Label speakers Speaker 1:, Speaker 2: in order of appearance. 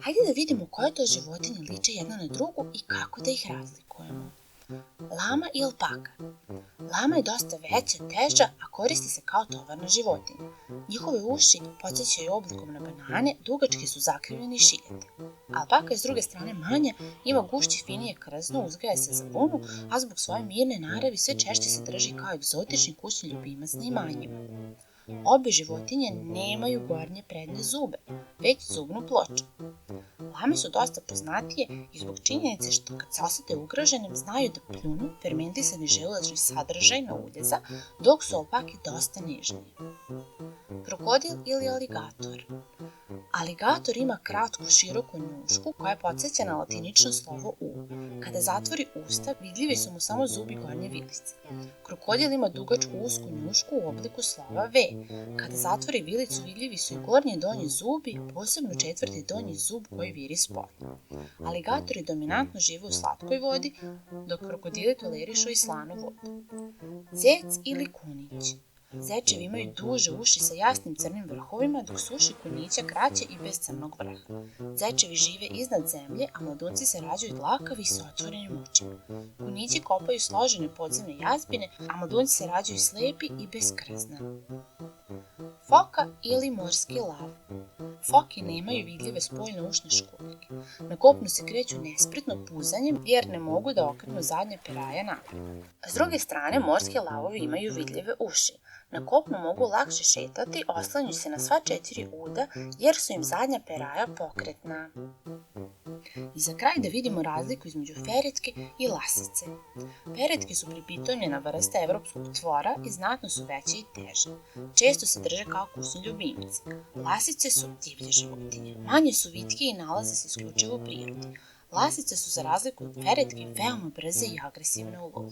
Speaker 1: Hajde da vidimo koje to životinje liče jedna na drugu i kako da ih razlikujemo. Lama i alpaka. Lama je dosta veća, teža, a koristi se kao tovarna životinja. Njihove uši podsjećaju oblikom na banane, dugački su zakrivljeni šiljete. Alpaka je s druge strane manja, ima gušće finije krzno, uzgaja se za vunu, a zbog svoje mirne naravi sve češće se drži kao egzotični kućni ljubimac na imanjima. Obe životinje nemaju gornje prednje zube, već zubnu ploču. Lame su dosta poznatije i zbog činjenice što kad se osete ugroženim znaju da pljunu fermentisani želudačni sadržaj na uljeza, dok su alpake dosta nežnije. Krokodil ili aligator. Aligator ima kratku, široku njušku koja podsjeća na latinično slovo U. Kada zatvori usta, vidljivi su mu samo zubi gornje vilice. Krokodil ima dugačku usku njušku u obliku slova V. Kada zatvori vilicu, vidljivi su i gornji i donji zubi, posebno četvrti donji zub koji viri spolja. Aligatori dominantno žive u slatkoj vodi, dok krokodili tolerišu i slanu vodu. Zec ili kunić. Zečevi imaju duže uši sa jasnim crnim vrhovima, dok su uši kunića kraće i bez crnog vrha. Zečevi žive iznad zemlje, a mladunci se rađaju dlakavi sa otvorenim očima. Kunići kopaju složene podzemne jazbine, a mladunci se rađaju slepi i bez krzna. Foka ili morski lav. Foke nemaju vidljive spoljne ušne školjke. Na kopnu se kreću nespretno puzanjem jer ne mogu da okrenu zadnje peraja napred. S druge strane, morski lavovi imaju vidljive uši. Na kopnu mogu lakše šetati, oslanjući se na sva 4 uda jer su im zadnja peraja pokretna. I za kraj da vidimo razliku između feretke i lasice. Feretke su pripitomljena vrsta evropskog tvora i znatno su veće i teže. Često se drže kao kućni ljubimci. Lasice su divlje životinje. Manje su vitke i nalaze se isključivo u prirodi. Lasice su za razliku od feretke veoma brze i agresivne u lovu.